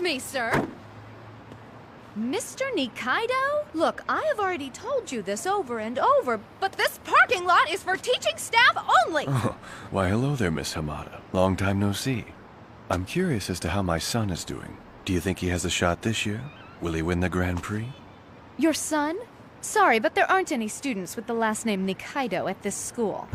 Excuse me, sir. Mr. Nikaido? Look, I have already told you this over and over, but this parking lot is for teaching staff only! Oh, why hello there, Miss Hamada. Long time no see. I'm curious as to how my son is doing. Do you think he has a shot this year? Will he win the Grand Prix? Your son? Sorry, but there aren't any students with the last name Nikaido at this school.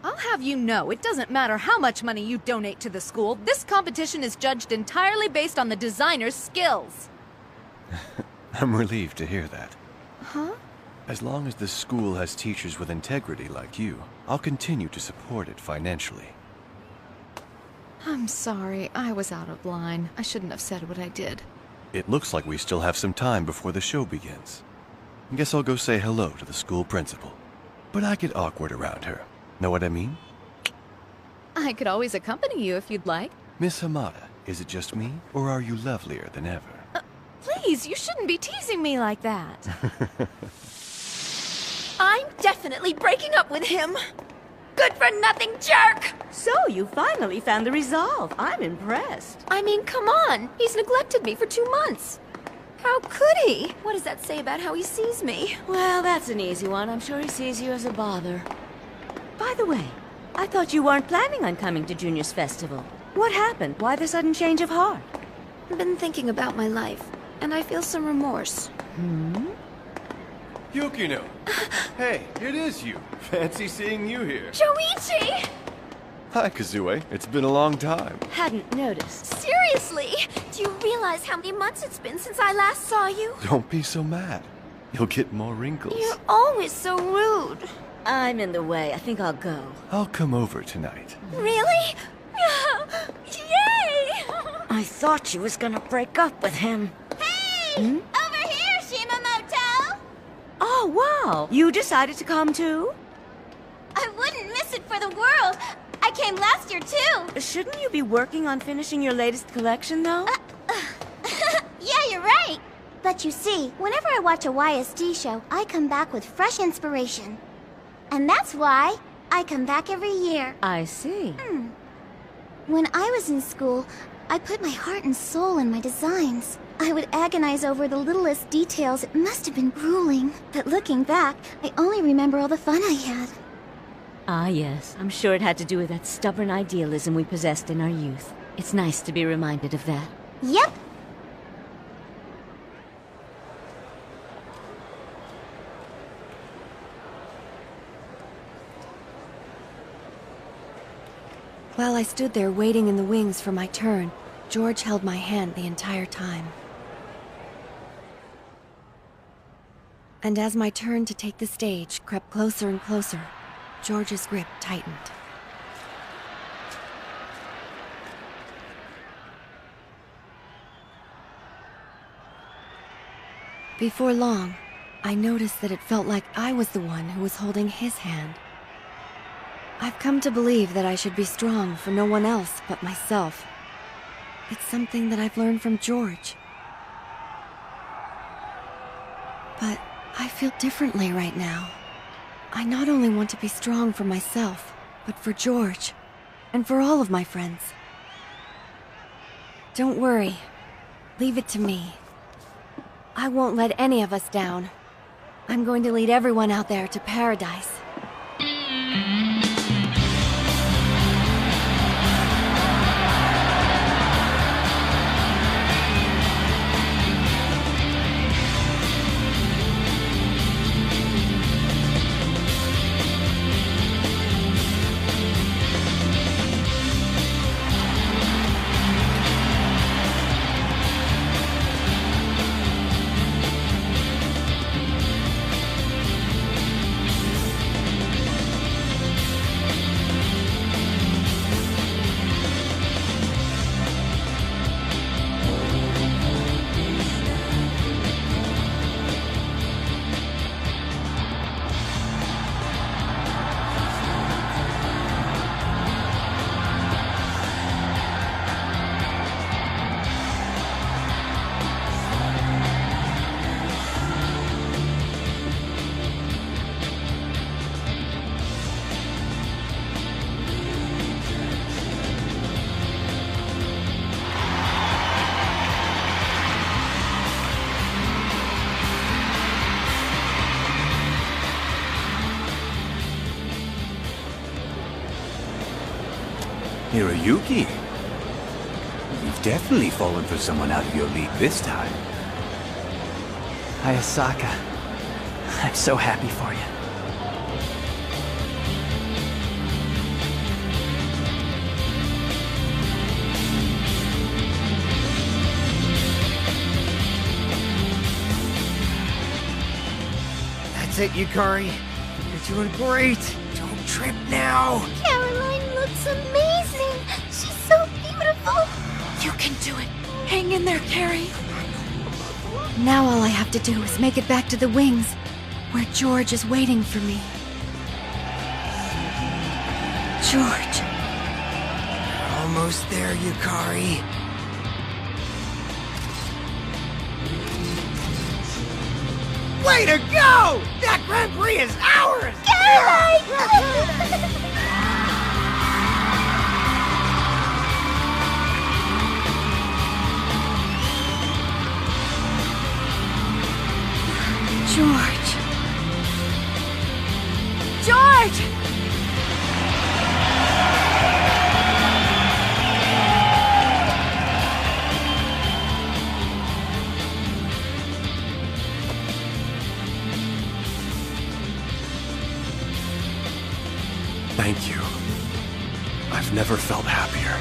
I'll have you know, it doesn't matter how much money you donate to the school, this competition is judged entirely based on the designer's skills. I'm relieved to hear that. Huh? As long as this school has teachers with integrity like you, I'll continue to support it financially. I'm sorry, I was out of line. I shouldn't have said what I did. It looks like we still have some time before the show begins. Guess I'll go say hello to the school principal. But I get awkward around her. Know what I mean? I could always accompany you if you'd like. Miss Hamada, is it just me, or are you lovelier than ever? Please, you shouldn't be teasing me like that. I'm definitely breaking up with him. Good-for-nothing jerk! So, you finally found the resolve. I'm impressed. I mean, come on. He's neglected me for 2 months. How could he? What does that say about how he sees me? Well, that's an easy one. I'm sure he sees you as a bother. By the way, I thought you weren't planning on coming to Junior's festival. What happened? Why the sudden change of heart? I've been thinking about my life, and I feel some remorse. Yukino! Hey, it is you. Fancy seeing you here. Joichi! Hi, Kazue. It's been a long time. Hadn't noticed. Seriously? Do you realize how many months it's been since I last saw you? Don't be so mad. You'll get more wrinkles. You're always so rude. I'm in the way. I think I'll go. I'll come over tonight. Really? Yay! I thought she was gonna break up with him. Hey! Over here, Shimamoto! Oh, wow. You decided to come too? I wouldn't miss it for the world. I came last year, too. Shouldn't you be working on finishing your latest collection, though? Yeah, you're right. But you see, whenever I watch a YSD show, I come back with fresh inspiration. And that's why I come back every year. I see. When I was in school, I put my heart and soul in my designs. I would agonize over the littlest details. It must have been grueling. But looking back, I only remember all the fun I had. Ah, yes. I'm sure it had to do with that stubborn idealism we possessed in our youth. It's nice to be reminded of that. Yep. While I stood there waiting in the wings for my turn, George held my hand the entire time. And as my turn to take the stage crept closer and closer, George's grip tightened. Before long, I noticed that it felt like I was the one who was holding his hand. I've come to believe that I should be strong for no one else but myself. It's something that I've learned from George. But I feel differently right now. I not only want to be strong for myself, but for George, and for all of my friends. Don't worry. Leave it to me. I won't let any of us down. I'm going to lead everyone out there to paradise. Hiroyuki. You've definitely fallen for someone out of your league this time. Hayasaka, I'm so happy for you. That's it, Yukari. You're doing great. Don't trip now. Caroline looks amazing. She's so beautiful. You can do it. Hang in there, Carrie. Now all I have to do is make it back to the wings, where George is waiting for me. George. Almost there, Yukari. Way to go! That Grand Prix is ours! Caroline! George. George! Thank you. I've never felt happier.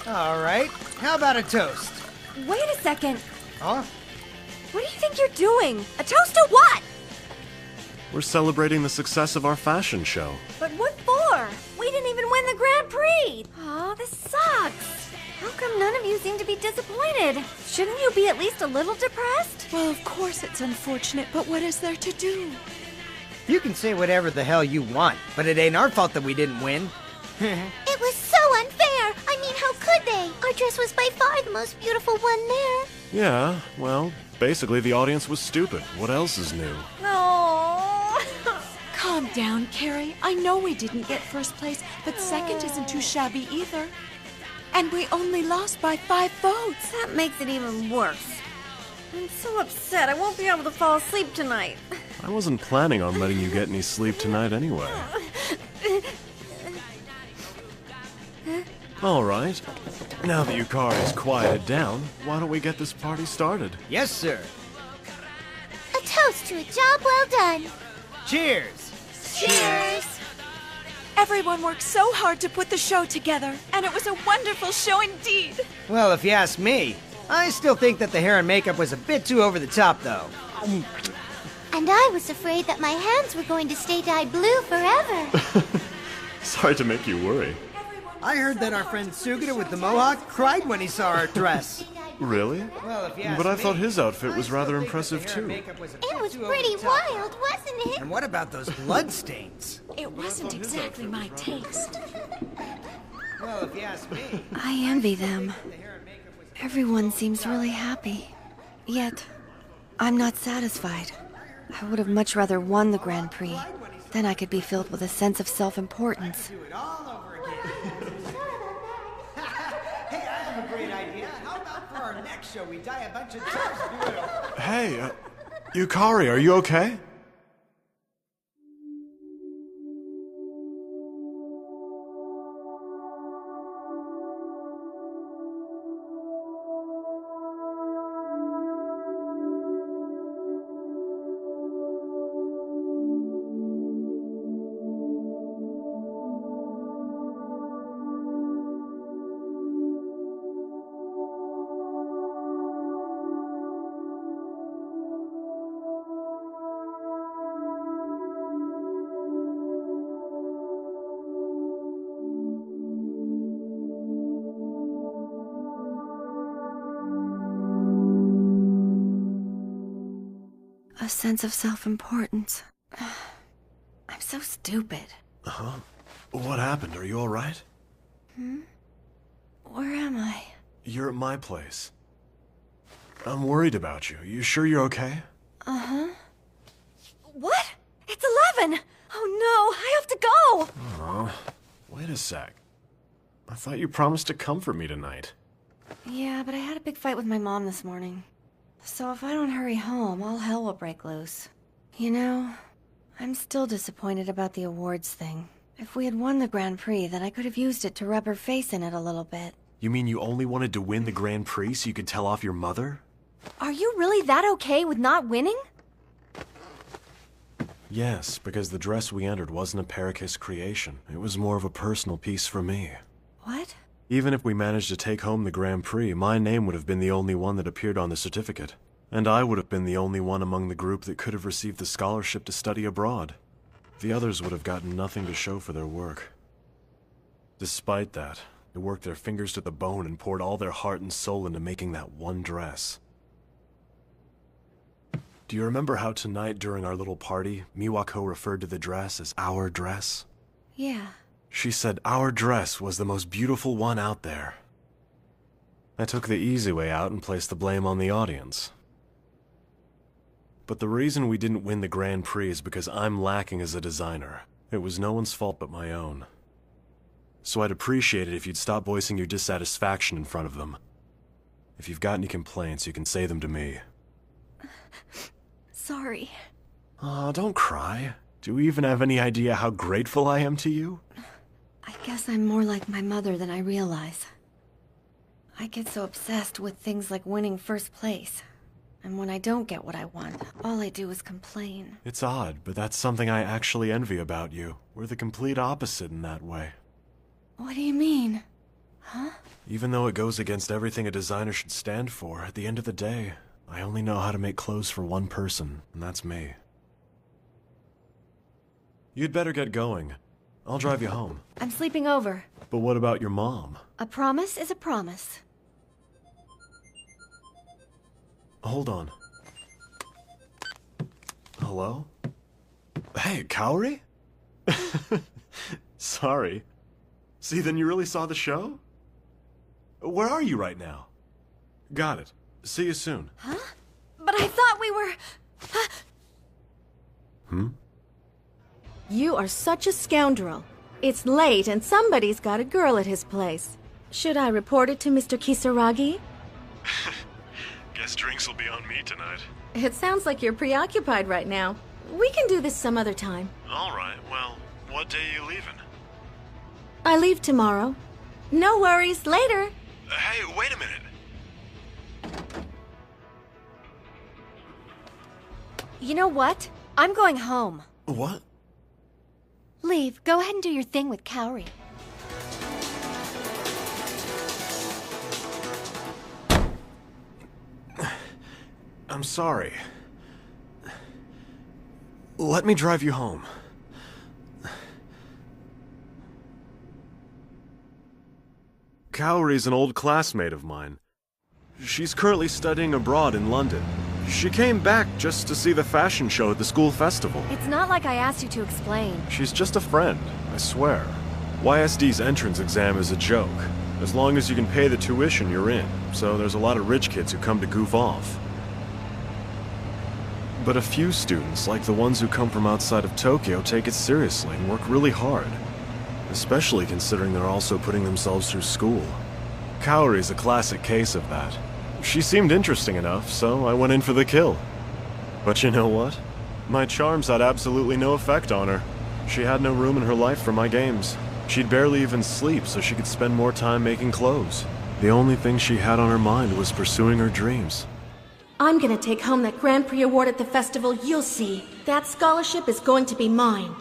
All right. How about a toast? Wait a second. Huh? What do you think you're doing? A toast to what? We're celebrating the success of our fashion show. But what for? We didn't even win the Grand Prix. Aw, this sucks. How come none of you seem to be disappointed? Shouldn't you be at least a little depressed? Well, of course it's unfortunate, but what is there to do? You can say whatever the hell you want, but it ain't our fault that we didn't win. It was so unfair. I mean, how could they? Our dress was by far the most beautiful one there. Yeah, well, basically the audience was stupid. What else is new? No. Calm down, Carrie. I know we didn't get first place, but second isn't too shabby either. And we only lost by 5 votes. That makes it even worse. I'm so upset. I won't be able to fall asleep tonight. I wasn't planning on letting you get any sleep tonight anyway. All right. Now that Yukari's quieted down, why don't we get this party started? Yes, sir. A toast to a job well done. Cheers. Cheers. Everyone worked so hard to put the show together, and it was a wonderful show indeed. Well, if you ask me, I still think that the hair and makeup was a bit too over the top, though. And I was afraid that my hands were going to stay dyed blue forever. Sorry to make you worry. I heard that our friend Sugita with the mohawk cried when he saw our dress. Really? Well, if you ask But I me, thought his outfit was I rather still think impressive that the hair too. and makeup was a It bit was too over pretty the top. wild, wasn't it? And what about those blood stains? It wasn't exactly my taste. Well, if you ask me, I envy them. the hair and makeup was Everyone seems really happy. Yet, I'm not satisfied. I would have much rather won the Grand Prix. Then I could be filled with a sense of self-importance. do it all over again. Hey, I have a great idea. How about for our next show, we tie a bunch of tubs and do it over? Hey, Yukari, are you okay? A sense of self-importance. I'm so stupid. What happened? Are you all right? Where am I? You're at my place. I'm worried about you. You sure you're okay? Uh-huh. What? It's 11! Oh no, I have to go! Oh, wait a sec. I thought you promised to comfort me tonight. Yeah, but I had a big fight with my mom this morning. So if I don't hurry home, all hell will break loose. You know, I'm still disappointed about the awards thing. If we had won the Grand Prix, then I could have used it to rub her face in it a little bit. You mean you only wanted to win the Grand Prix so you could tell off your mother? Are you really that okay with not winning? Yes, because the dress we entered wasn't a Paracus creation. It was more of a personal piece for me. What? Even if we managed to take home the Grand Prix, my name would have been the only one that appeared on the certificate. And I would have been the only one among the group that could have received the scholarship to study abroad. The others would have gotten nothing to show for their work. Despite that, they worked their fingers to the bone and poured all their heart and soul into making that one dress. Do you remember how tonight during our little party, Miwako referred to the dress as our dress? Yeah. She said our dress was the most beautiful one out there. I took the easy way out and placed the blame on the audience. But the reason we didn't win the Grand Prix is because I'm lacking as a designer. It was no one's fault but my own. So I'd appreciate it if you'd stop voicing your dissatisfaction in front of them. If you've got any complaints, you can say them to me. Sorry. Aw, don't cry. Do you even have any idea how grateful I am to you? I guess I'm more like my mother than I realize. I get so obsessed with things like winning first place. And when I don't get what I want, all I do is complain. It's odd, but that's something I actually envy about you. We're the complete opposite in that way. What do you mean? Huh? Even though it goes against everything a designer should stand for, at the end of the day, I only know how to make clothes for one person, and that's me. You'd better get going. I'll drive you home. I'm sleeping over. But what about your mom? A promise is a promise. Hold on. Hello? Hey, Kaori? Sorry. See, then you really saw the show? Where are you right now? Got it. See you soon. Huh? But I thought we were... You are such a scoundrel. It's late and somebody's got a girl at his place. Should I report it to Mr. Kisaragi? Guess drinks will be on me tonight. It sounds like you're preoccupied right now. We can do this some other time. All right, well, what day are you leaving? I leave tomorrow. No worries, later. Hey, wait a minute. You know what? I'm going home. What? Leave. Go ahead and do your thing with Kaori. I'm sorry. Let me drive you home. Kaori's an old classmate of mine. She's currently studying abroad in London. She came back just to see the fashion show at the school festival. It's not like I asked you to explain. She's just a friend, I swear. YSD's entrance exam is a joke. As long as you can pay the tuition, you're in. So there's a lot of rich kids who come to goof off. But a few students, like the ones who come from outside of Tokyo, take it seriously and work really hard. Especially considering they're also putting themselves through school. Kaori's a classic case of that. She seemed interesting enough, so I went in for the kill. But you know what? My charms had absolutely no effect on her. She had no room in her life for my games. She'd barely even sleep so she could spend more time making clothes. The only thing she had on her mind was pursuing her dreams. I'm gonna take home that Grand Prix award at the festival, you'll see. That scholarship is going to be mine.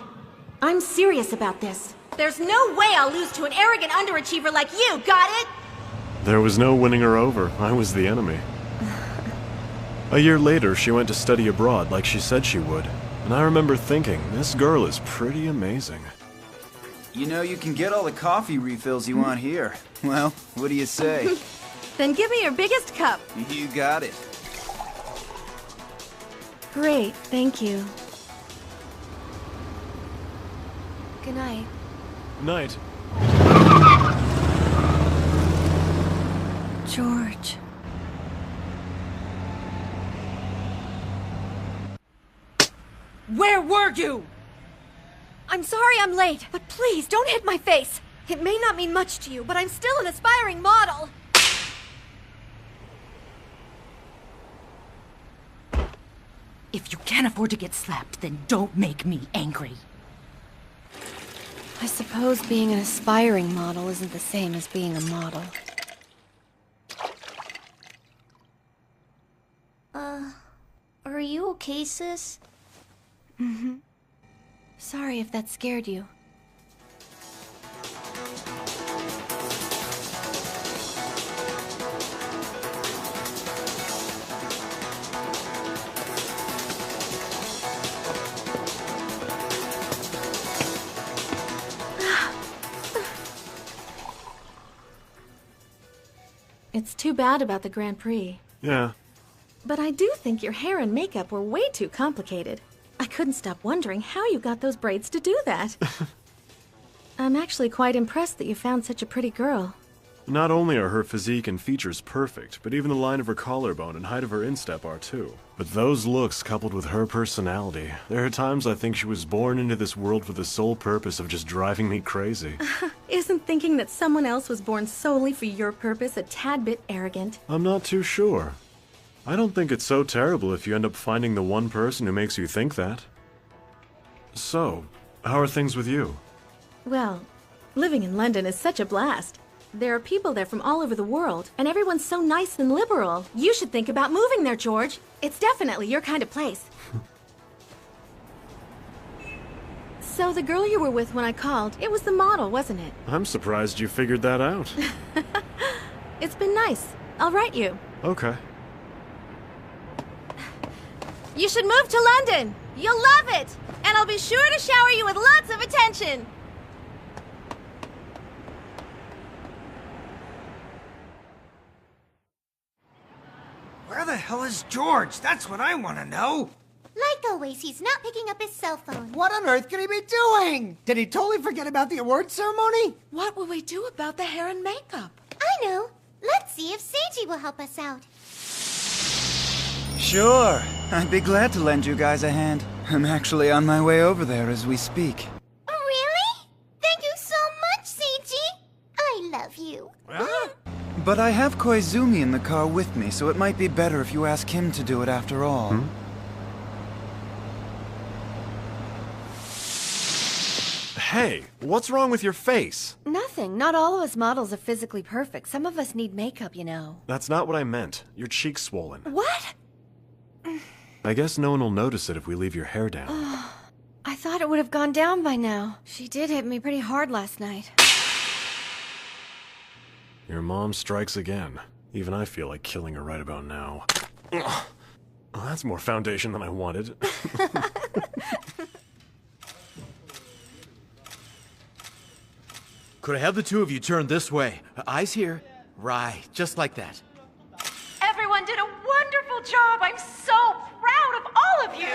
I'm serious about this. There's no way I'll lose to an arrogant underachiever like you, got it? There was no winning her over. I was the enemy. A year later, she went to study abroad like she said she would. And I remember thinking, this girl is pretty amazing. You know you can get all the coffee refills you want here. Well, what do you say? Then give me your biggest cup. You got it. Great, thank you. Good night. Night. George. Where were you? I'm sorry I'm late, but please don't hit my face. It may not mean much to you, but I'm still an aspiring model. If you can't afford to get slapped, then don't make me angry. I suppose being an aspiring model isn't the same as being a model. Are you okay, sis? Mm-hmm. Sorry if that scared you. It's too bad about the Grand Prix. Yeah. But I do think your hair and makeup were way too complicated. I couldn't stop wondering how you got those braids to do that. I'm actually quite impressed that you found such a pretty girl. Not only are her physique and features perfect, but even the line of her collarbone and height of her instep are too. But those looks coupled with her personality, there are times I think she was born into this world for the sole purpose of just driving me crazy. Isn't thinking that someone else was born solely for your purpose a tad bit arrogant? I'm not too sure. I don't think it's so terrible if you end up finding the one person who makes you think that. So, how are things with you? Well, living in London is such a blast. There are people there from all over the world, and everyone's so nice and liberal. You should think about moving there, George. It's definitely your kind of place. So the girl you were with when I called, it was the model, wasn't it? I'm surprised you figured that out. It's been nice. I'll write you. Okay. You should move to London. You'll love it. And I'll be sure to shower you with lots of attention. Where the hell is George? That's what I want to know. Like always, he's not picking up his cell phone. What on earth could he be doing? Did he totally forget about the award ceremony? What will we do about the hair and makeup? I know. Let's see if Seiji will help us out. Sure. I'd be glad to lend you guys a hand. I'm actually on my way over there as we speak. Really? Thank you so much, Seiji. I love you. But I have Koizumi in the car with me, so it might be better if you ask him to do it after all. Hey, what's wrong with your face? Nothing. Not all of us models are physically perfect. Some of us need makeup, you know. That's not what I meant. Your cheek's swollen. What? I guess no one will notice it if we leave your hair down. I thought it would have gone down by now. She did hit me pretty hard last night. Your mom strikes again. Even I feel like killing her right about now. Well, that's more foundation than I wanted. Could I have the two of you turn this way? Eyes here. Right, just like that. Everyone did a wonderful job. I'm so proud of all of you.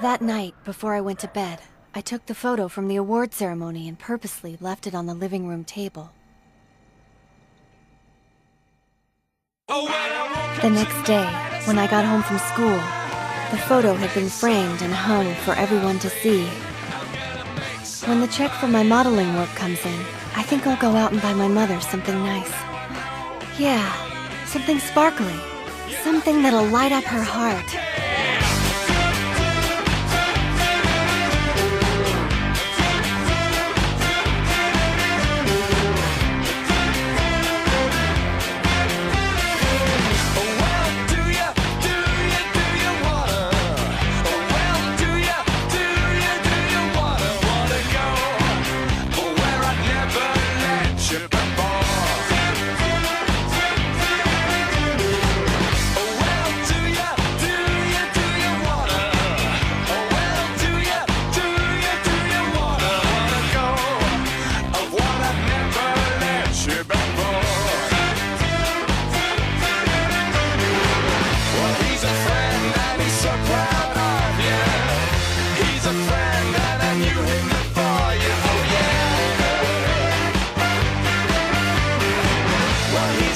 That night, before I went to bed, I took the photo from the award ceremony and purposely left it on the living room table. The next day, when I got home from school, the photo had been framed and hung for everyone to see. When the check for my modeling work comes in, I think I'll go out and buy my mother something nice. Yeah, something sparkly. Something that'll light up her heart.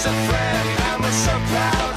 a friend, and we're so proud